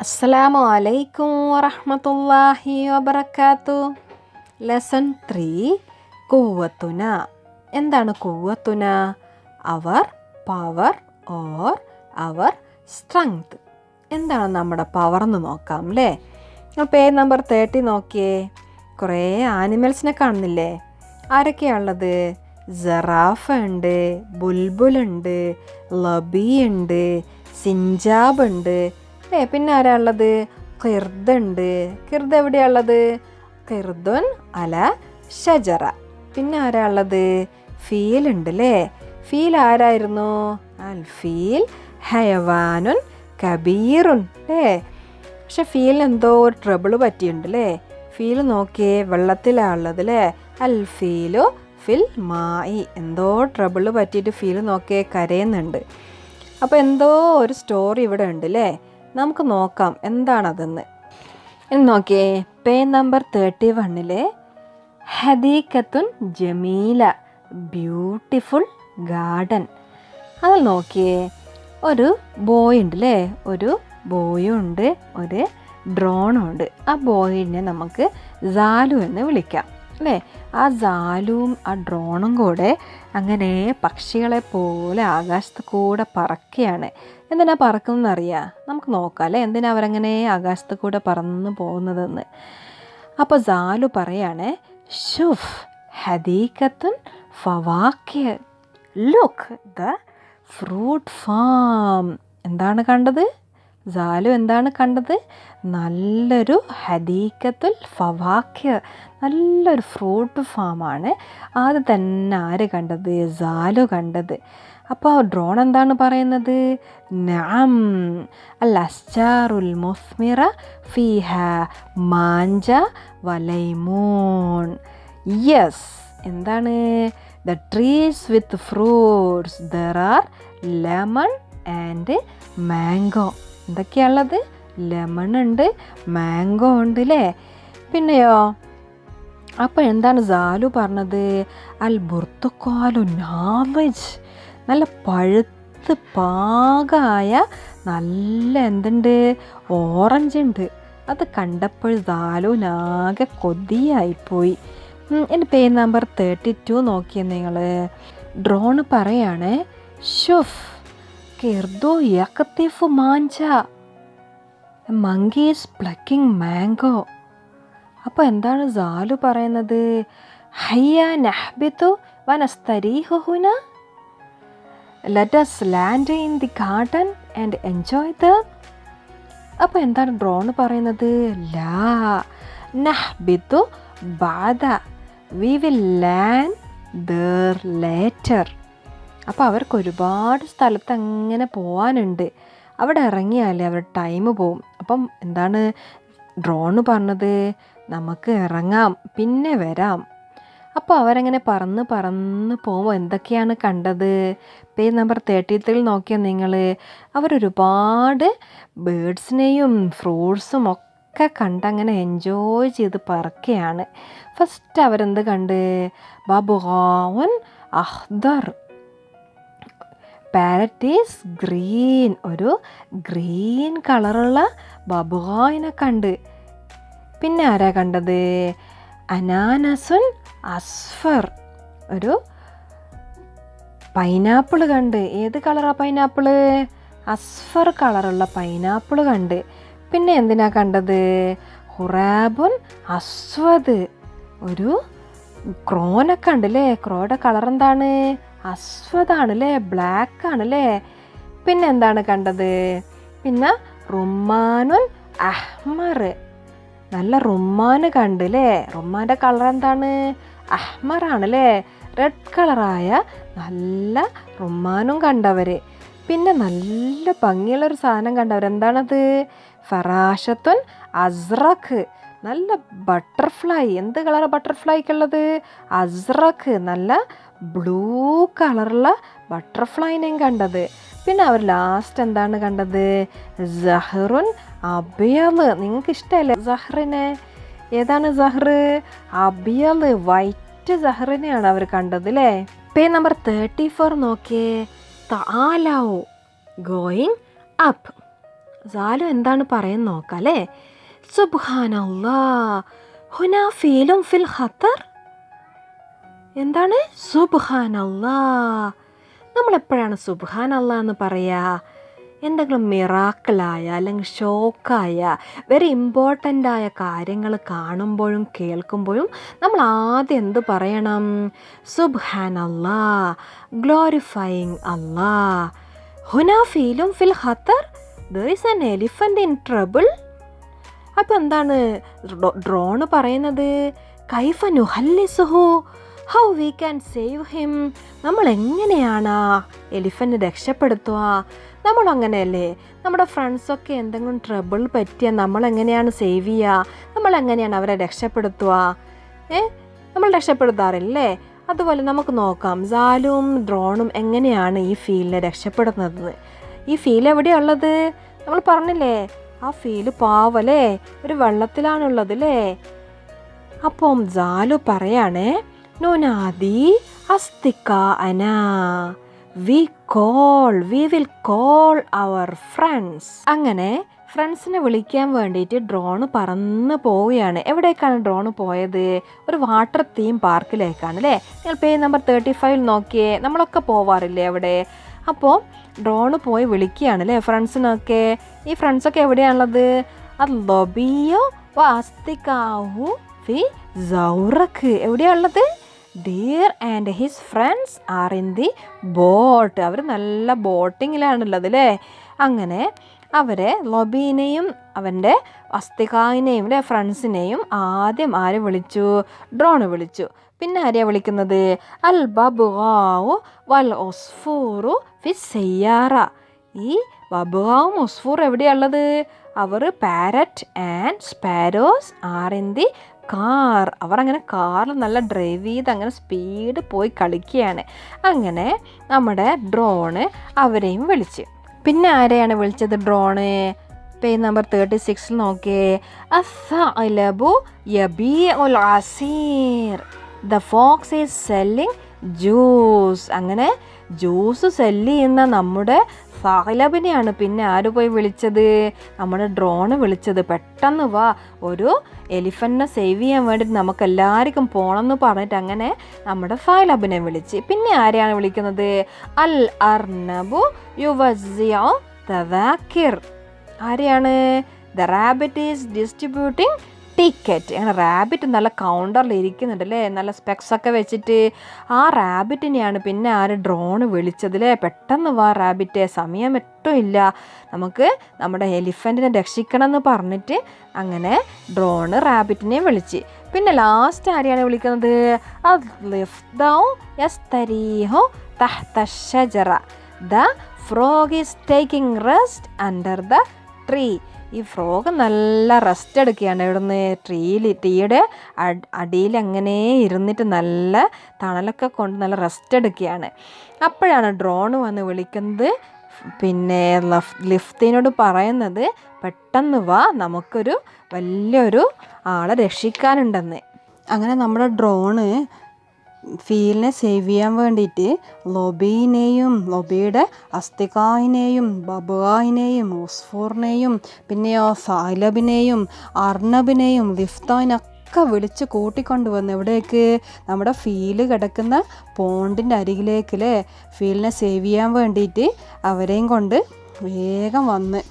അസ്സലാമു അലൈക്കും വറഹ്മത്തുള്ളാഹി വബറകാതുഹു. ലെസൺ 3 ഖുവ്വത്തുന. എന്താണ് ഖുവ്വത്തുന? അവർ പവർ ഓർ അവർ സ്ട്രെങ്ത്. എന്താണ് നമ്മുടെ പവർ എന്ന് നോക്കാം അല്ലേ. പേജ് നമ്പർ 30 നോക്കിയേ. കുറേ ആനിമൽസിനെ കാണുന്നില്ലേ? ആരൊക്കെയാണുള്ളത്? സറാഫ ഉണ്ട്, ബുൽബുലുണ്ട്, ലബി ഉണ്ട്, സിഞ്ചാബ് ഉണ്ട്. പിന്നെ ആരാ ഉള്ളത്? ഖിർദുണ്ട്. ഖിർദ് എവിടെയാണുള്ളത്? ഖിർദുൻ അല ഷജറ. പിന്നെ ആരാ ഉള്ളത്? ഫീൽ ഉണ്ട് അല്ലേ. ഫീൽ ആരായിരുന്നു? അൽ ഫീൽ ഹയവാനുൻ കബീറുൻ അല്ലേ. പക്ഷെ ഫീലിന് എന്തോ ഒരു ട്രബിൾ പറ്റിയിട്ടുണ്ട് അല്ലേ. ഫീൽ നോക്കിയേ, വെള്ളത്തിലാണുള്ളത് അല്ലേ. അൽ ഫീലു ഫിൽ മായി. എന്തോ ട്രബിൾ പറ്റിയിട്ട് ഫീൽ നോക്കിയേ കരയുന്നുണ്ട്. അപ്പോൾ എന്തോ ഒരു സ്റ്റോറി ഇവിടെ ഉണ്ട് അല്ലേ. നമുക്ക് നോക്കാം എന്താണതെന്ന്. നോക്കിയേ, പേജ് നമ്പർ 31 ഹദീഖത്തുൻ ജമീല, ബ്യൂട്ടിഫുൾ ഗാർഡൻ. അതിൽ നോക്കിയേ, ഒരു ബോയ് ഉണ്ട് അല്ലേ. ഒരു ബോയും ഉണ്ട്, ഒരു ഡ്രോണും ഉണ്ട്. ആ ബോയിനെ നമുക്ക് സാലു എന്ന് വിളിക്കാം അല്ലേ. ആ സാലുവും ആ ഡ്രോണും കൂടെ അങ്ങനെ പക്ഷികളെ പോലെ ആകാശത്ത് കൂടെ പറക്കുകയാണ്. എന്തിനാ പറക്കുന്നതെന്ന് അറിയാം? നമുക്ക് നോക്കാം അല്ലേ, എന്തിനാ അവരങ്ങനെ ആകാശത്ത് കൂടെ പറന്ന് പോകുന്നതെന്ന്. അപ്പോൾ സാലു പറയാണ്, ഷുഫ് ഹദീഖത്തുൻ ഫവാക്കിയ, ലുക്ക് ദ ഫ്രൂട്ട് ഫാം. എന്താണ് കണ്ടത്? സാലു എന്താണ് കണ്ടത്? നല്ലൊരു ഹദീഖത്തുൽ ഫവാക്കിയ, നല്ലൊരു ഫ്രൂട്ട് ഫാമാണ്. അത് തന്നെ ആര് കണ്ടത്? സാലു കണ്ടത്. അപ്പോൾ ഡ്രോൺ എന്താണ് പറയുന്നത്? നഅം അൽ അസ്ജാറുൽ മുസ്മിറ ഫീഹ മാഞ്ച വലൈമൂൺ. യെസ്, എന്താണ്? The trees with fruits there are lemon and mango. എന്തൊക്കെയാണുള്ളത്? ലെമൺ ഉണ്ട്, മാംഗോ ഉണ്ട് അല്ലേ. പിന്നെയോ, അപ്പോൾ എന്താണ് സാലു പറഞ്ഞത്? അൽ ബുർത്തുക്കാലു നാലജ്, നല്ല പഴുത്ത് പാകമായ നല്ല എന്തുണ്ട്? ഓറഞ്ച് ഉണ്ട്. അത് കണ്ടപ്പോൾ സാലുവിനാകെ കൊതിയായിപ്പോയി. എൻ്റെ പേജ് നമ്പർ 32 നോക്കിയേ നിങ്ങൾ. ഡ്രോൺ പറയാണ്, ഷുഫ് കിർദു യഖ്തിഫു manja, monkey is plucking mango. അപ്പോൾ എന്താണ് സാലു പറയുന്നത്? ഹയ്യ നഹ്ബിതു വനസ്തരീഹു ഹുന, let us land in the garden and enjoy them. അപ്പോൾ എന്താണ് ഡ്രോൺ പറയുന്നത്? ലാ നഹ്ബിതു ബാദ, we will land there later. അപ്പോൾ അവർക്ക് ഒരുപാട് സ്ഥലത്ത് അങ്ങനെ പോകാനുണ്ട്. അവിടെ ഇറങ്ങിയാലേ അവരുടെ ടൈം പോവും. അപ്പം എന്താണ് ഡ്രോണ് പറഞ്ഞത്? നമുക്ക് ഇറങ്ങാം, പിന്നെ വരാം. അപ്പോൾ അവരങ്ങനെ പറന്ന് പോകുമ്പോൾ എന്തൊക്കെയാണ് കണ്ടത്? പേജ് നമ്പർ 33 നോക്കിയാൽ നിങ്ങൾ, അവരൊരുപാട് ബേഡ്സിനെയും ഫ്രൂട്ട്സും ഒക്കെ കണ്ടങ്ങനെ എൻജോയ് ചെയ്ത് പറക്കുകയാണ്. ഫസ്റ്റ് അവരെന്ത് കണ്ട്? ബബുഗാവുൻ അഖ്ദർ, പാരറ്റ് ഈസ് ഗ്രീൻ, ഒരു ഗ്രീൻ കളറുള്ള ബബുഗായിനെ കണ്ട്. പിന്നെ ആരാ കണ്ടത്? അനാനസുൻ അസ്ഫർ, ഒരു പൈനാപ്പിൾ കണ്ട്. ഏത് കളറാണ് പൈനാപ്പിൾ? അസ്ഫർ കളറുള്ള പൈനാപ്പിൾ കണ്ട്. പിന്നെ എന്തിനാ കണ്ടത്? ഹുറാബുൻ അസ്വദ്, ഒരു ക്രോനെ കണ്ടല്ലേ. ക്രോയുടെ കളർ എന്താണ്? അസ്വദാണ് അല്ലേ, ബ്ലാക്ക് ആണ് അല്ലേ. പിന്നെ എന്താണ് കണ്ടത്? പിന്നെ റുമ്മാനുൻ അഹ്മർ, നല്ല റുമ്മാന് കണ്ട് അല്ലേ. റുമ്മാൻ്റെ കളർ എന്താണ്? അഹ്മറാണ് അല്ലേ, റെഡ് കളറായ നല്ല റുമ്മാനും കണ്ടവർ. പിന്നെ നല്ല ഭംഗിയുള്ളൊരു സാധനം കണ്ടവർ. എന്താണത്? ഫറാഷത്തുൻ അസ്റഖ്, നല്ല ബട്ടർഫ്ലൈ. എന്ത് കളറാണ് ബട്ടർഫ്ലൈക്കുള്ളത്? അസ്റഖ്, നല്ല ബ്ലൂ കളറുള്ള ബട്ടർഫ്ലൈനെയും കണ്ടത്. പിന്നെ അവർ ലാസ്റ്റ് എന്താണ് കണ്ടത്? സഹറുൻ അബിയല്. നിങ്ങൾക്ക് ഇഷ്ടമല്ലേ സഹറിനെ? ഏതാണ് സഹർ? അബിയല്, വൈറ്റ് സഹറിനെയാണ് അവർ കണ്ടത് അല്ലേ. പേജ് നമ്പർ 34 നോക്കിയേ. തആലൗ ഗോയിങ് അപ്പ്, സാലു എന്താണ് പറയുന്നത് നോക്കാം അല്ലേ. സുബ്ഹാനല്ലാ ഹുനാ ഫീലും ഫിൽ ഖത്തർ. എന്താണ് സുബ്ഹാനല്ലാ? നമ്മളെപ്പോഴാണ് സുബ്ഹാനല്ലാ എന്ന് പറയുക? എന്തെങ്കിലും മിറാക്കിളായ അല്ലെങ്കിൽ ഷോക്കായ വെരി ഇമ്പോർട്ടൻ്റായ കാര്യങ്ങൾ കാണുമ്പോഴും കേൾക്കുമ്പോഴും നമ്മൾ ആദ്യം എന്ത് പറയണം? സുബ്ഹാനല്ലാ, glorifying Allah. ഹുനാ ഫീലും fill Qatar, there is an elephant in trouble. അപ്പോൾ എന്താണ് ഡ്രോണ് പറയുന്നത്? കൈഫ നുഹല്ലിസുഹു, how we can save him. നമ്മൾ എങ്ങനെയാണ് എലിഫൻറ്റ് രക്ഷപ്പെടുത്തുക? നമ്മളങ്ങനെയല്ലേ, നമ്മുടെ ഫ്രണ്ട്സൊക്കെ എന്തെങ്കിലും ട്രബിൾ പറ്റിയാൽ നമ്മളെങ്ങനെയാണ് സേവ് ചെയ്യുക? നമ്മളെങ്ങനെയാണ് അവരെ രക്ഷപ്പെടുത്തുക? നമ്മൾ രക്ഷപ്പെടുത്താറില്ലേ? അതുപോലെ നമുക്ക് നോക്കാം സാലും ഡ്രോണും എങ്ങനെയാണ് ഈ ഫീലിനെ രക്ഷപ്പെടുന്നത്. ഈ ഫീൽ എവിടെയുള്ളത്? നമ്മൾ പറഞ്ഞില്ലേ, ആ ഫീല് പാവല്ലേ ഒരു വെള്ളത്തിലാണുള്ളത് അല്ലേ. അപ്പം സാലു പറയാണേ, നുനാദി അസ്തിക അന, we will call our friends. അങ്ങനെ ഫ്രണ്ട്സിനെ വിളിക്കാൻ വേണ്ടിയിട്ട് ഡ്രോണ് പറന്ന് പോവുകയാണ്. എവിടേക്കാണ് ഡ്രോണ് പോയത്? ഒരു വാട്ടർ തീം പാർക്കിലേക്കാണ് അല്ലേ. നിങ്ങൾ പേജ് നമ്പർ 35 നോക്കിയേ, നമ്മളൊക്കെ പോവാറില്ലേ അവിടെ. അപ്പോൾ ഡ്രോണ് പോയി വിളിക്കുകയാണ് അല്ലേ ഫ്രണ്ട്സിനൊക്കെ. ഈ ഫ്രണ്ട്സൊക്കെ എവിടെയാണുള്ളത്? അത് ലൊബിയോ വാസ്തികാഹു ഫി സൗറഖ്. എവിടെയാണുള്ളത്? Deer and his friends are in the boat. അവർ നല്ല ബോട്ടിങ്ങിലാണുള്ളത് അല്ലേ. അങ്ങനെ അവരെ ലൊബീനെയും അവൻ്റെ വസ്തികാവിനെയും അല്ലേ ഫ്രണ്ട്സിനെയും ആദ്യം ആര് വിളിച്ചു? ഡ്രോണ് വിളിച്ചു. പിന്നെ ആരെയാണ് വിളിക്കുന്നത്? അൽ ബബ്ഗാഉ വൽ ഉസ്ഫൂറു ഫി സയ്യാറ. ഈ ബബ്ഗാവും ഉസ്ഫൂർ എവിടെയുള്ളത്? അവർ parrot and sparrows are in the car. അവർ അങ്ങനെ കാറിൽ നല്ല ഡ്രൈവ് ചെയ്ത് അങ്ങനെ സ്പീഡ് പോയി കളിക്കുകയാണ്. അങ്ങനെ നമ്മുടെ ഡ്രോണ് അവരെയും വിളിച്ച്. പിന്നെ ആരെയാണ് വിളിച്ചത് ഡ്രോണ്? പേജ് നമ്പർ 36 നോക്കിയേ. അസ്സഅലബു യബീഉൽ അസീർ, the fox is selling juice. അങ്ങനെ ജ്യൂസ് സെല്ല് ചെയ്യുന്ന നമ്മുടെ സാലബിനെയാണ് പിന്നെ ആര് പോയി വിളിച്ചത്? നമ്മുടെ ഡ്രോണ് വിളിച്ചത്. പെട്ടെന്ന് വാ, ഒരു എലിഫൻറ്റിനെ സേവ് ചെയ്യാൻ വേണ്ടിയിട്ട് നമുക്ക് എല്ലാവർക്കും പോകണമെന്ന് പറഞ്ഞിട്ട് അങ്ങനെ നമ്മുടെ സാലബിനെ വിളിച്ച്. പിന്നെ ആരെയാണ് വിളിക്കുന്നത്? അൽ അർനബു യുവസിഉ തദാക്കിർ. ആരെയാണ്? The rabbit is distributing ticket. അങ്ങനെ റാബിറ്റ് നല്ല കൗണ്ടറിൽ ഇരിക്കുന്നുണ്ട് അല്ലേ, നല്ല സ്പെക്സ് ഒക്കെ വെച്ചിട്ട്. ആ റാബിറ്റിനെയാണ് പിന്നെ ആര് ഡ്രോണ് വിളിച്ചതില്ലേ. പെട്ടെന്ന് വാ റാബിറ്റ്, സമയം ഒട്ടും ഇല്ല, നമുക്ക് നമ്മുടെ എലിഫൻറ്റിനെ രക്ഷിക്കണം എന്ന് പറഞ്ഞിട്ട് അങ്ങനെ ഡ്രോണ് റാബിറ്റിനെ വിളിച്ച്. പിന്നെ ലാസ്റ്റ് ആരെയാണ് വിളിക്കുന്നത്? അദ്ലിഫ്ദൗ യസ്തരീഹു തഹ്ത ഷജറ, the frog is taking rest under the tree. ഈ ഫ്രോഗ് നല്ല റെസ്റ്റ് എടുക്കുകയാണ്. ഇവിടുന്ന് ടീയുടെ അടിയിൽ അങ്ങനെ ഇരുന്നിട്ട് നല്ല തണലൊക്കെ കൊണ്ട് നല്ല റെസ്റ്റ് എടുക്കുകയാണ്. അപ്പോഴാണ് ഡ്രോൺ വന്ന് വിളിക്കുന്നത്. പിന്നെ ലിഫ്റ്റിനോട് പറയുന്നത്, പെട്ടെന്ന് വാ, നമുക്കൊരു വലിയൊരു ആളെ രക്ഷിക്കാനുണ്ടെന്ന്. അങ്ങനെ നമ്മുടെ ഡ്രോണ് ഫീലിനെ സേവ് ചെയ്യാൻ വേണ്ടിയിട്ട് ലൊബീനെയും ലൊബിയുടെ അസ്തികായിനെയും ബബുകായിനെയും ഉസ്ഫൂറിനെയും പിന്നെയോ സാലബിനെയും അർണബിനെയും ലിഫ്താനൊക്കെ വിളിച്ച് കൂട്ടിക്കൊണ്ടുവന്ന് എവിടേക്ക്? നമ്മുടെ ഫീല് കിടക്കുന്ന പോണ്ടിൻ്റെ അരികിലേക്ക് അല്ലേ. ഫീലിനെ സേവ് ചെയ്യാൻ വേണ്ടിയിട്ട് അവരെയും കൊണ്ട് വേഗം വന്ന്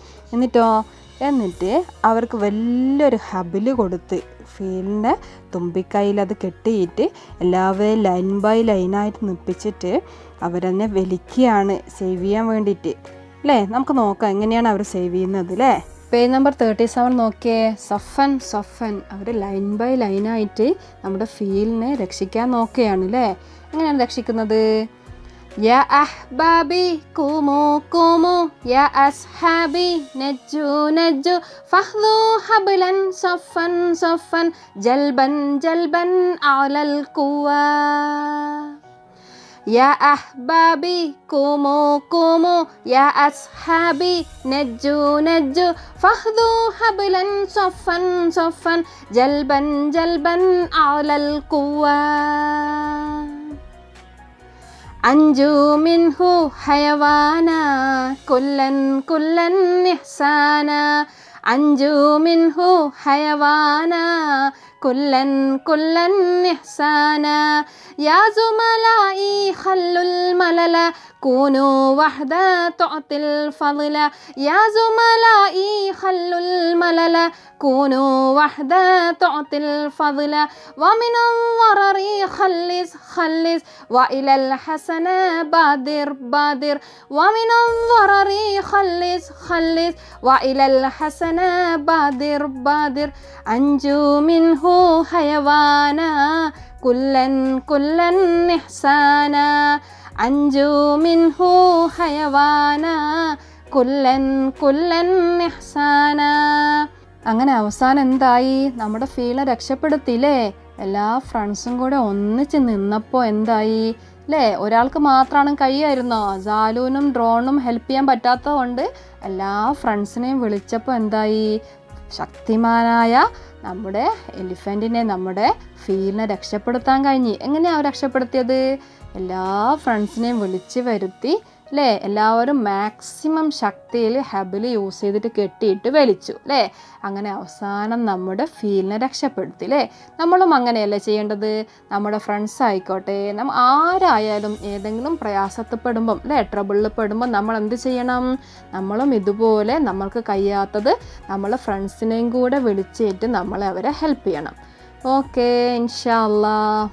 എന്നിട്ട് അവർക്ക് വലിയൊരു ഹബില് കൊടുത്ത് ഫീലിൻ്റെ തുമ്പിക്കൈയിൽ അത് കെട്ടിയിട്ട് എല്ലാവരെയും ലൈൻ ബൈ ലൈനായിട്ട് നിൽപ്പിച്ചിട്ട് അവരെന്നെ വലിക്കുകയാണ് സേവ് ചെയ്യാൻ വേണ്ടിയിട്ട് അല്ലേ. നമുക്ക് നോക്കാം എങ്ങനെയാണ് അവർ സേവ് ചെയ്യുന്നത് അല്ലേ. പേജ് നമ്പർ 37 നോക്കിയേ. സഫൻ അവർ ലൈൻ ബൈ ലൈനായിട്ട് നമ്മുടെ ഫീലിനെ രക്ഷിക്കാൻ നോക്കുകയാണ് അല്ലേ. എങ്ങനെയാണ് രക്ഷിക്കുന്നത്? യാ അഹ്ബാബി കുമു കുമു, യാ അസ്ഹാബി നജ്ജു നജ്ജു, ഫഹ്ദു ഹബ്ലൻ സഫൻ സഫൻ, ജൽബൻ ജൽബൻ അലൽ ഖുവാ. യാ അഹ്ബാബി കുമു കുമു, യാ അസ്ഹാബി നജ്ജു നജ്ജു, ഫഹ്ദു ഹബ്ലൻ സഫൻ സഫൻ, ജൽബൻ ജൽബൻ അലൽ ഖുവാ. അഞ്ചു മിൻഹു ഹയവാന കുല്ലൻ ഇഹ്സാന അഞ്ചു മിൻഹു ഹയവാന കുല്ലൻ ഇഹ്സാന യാ സുമലായി ഖല്ലുൽ മലല കൂനു വഹദ തുഅതിൽ ഫളല യാ സുമലായി ഖല്ലുൽ മലല കൂനു വഹദ തുഅതിൽ ഫളല വമിനൽ വററി ഖല്ലിസ് വഇലൽ ഹസന ബാദിർ വമിനൽ വററി ഖല്ലിസ് വഇലൽ ഹസന ബാദിർ അഞ്ചു മിൻഹു ഹയവാന കുല്ലൻ ഇഹ്സാന അഞ്ചു മിൻഹു ഹയവാന കുല്ലൻ ഇഹ്സാന. അങ്ങനെ അവസാനം എന്തായി? നമ്മുടെ ഫീലിനെ രക്ഷപ്പെടുത്തിയില്ലേ? എല്ലാ ഫ്രണ്ട്സും കൂടെ ഒന്നിച്ച് നിന്നപ്പോൾ എന്തായി അല്ലേ? ഒരാൾക്ക് മാത്രമാണ് കഴിയായിരുന്നോ? ജാലുവിനും ഡ്രോണും ഹെൽപ്പ് ചെയ്യാൻ പറ്റാത്തത് കൊണ്ട് എല്ലാ ഫ്രണ്ട്സിനെയും വിളിച്ചപ്പോൾ എന്തായി? ശക്തിമാനായ നമ്മുടെ എലിഫൻറ്റിനെ, നമ്മുടെ ഫീലിനെ രക്ഷപ്പെടുത്താൻ കഴിഞ്ഞ്. എങ്ങനെയാണ് രക്ഷപ്പെടുത്തിയത്? എല്ലാ ഫ്രണ്ട്സിനെയും വിളിച്ച് വരുത്തി അല്ലേ? എല്ലാവരും മാക്സിമം ശക്തിയിൽ ഹബില് യൂസ് ചെയ്തിട്ട് കെട്ടിയിട്ട് വലിച്ചു അല്ലേ? അങ്ങനെ അവസാനം നമ്മുടെ ഫീലിനെ രക്ഷപ്പെടുത്തി അല്ലേ? നമ്മളും അങ്ങനെയല്ലേ ചെയ്യേണ്ടത്? നമ്മുടെ ഫ്രണ്ട്സ് ആയിക്കോട്ടെ, ആരായാലും ഏതെങ്കിലും പ്രയാസത്തിൽപ്പെടുമ്പം അല്ലേ, ട്രബിളിൽ പെടുമ്പം നമ്മൾ എന്ത് ചെയ്യണം? നമ്മളും ഇതുപോലെ നമ്മൾക്ക് കഴിയാത്തത് നമ്മളെ ഫ്രണ്ട്സിനെയും കൂടെ വിളിച്ചിട്ട് നമ്മളെ അവരെ ഹെൽപ്പ് ചെയ്യണം. ഓക്കെ, ഇൻഷാ അല്ലാഹ്.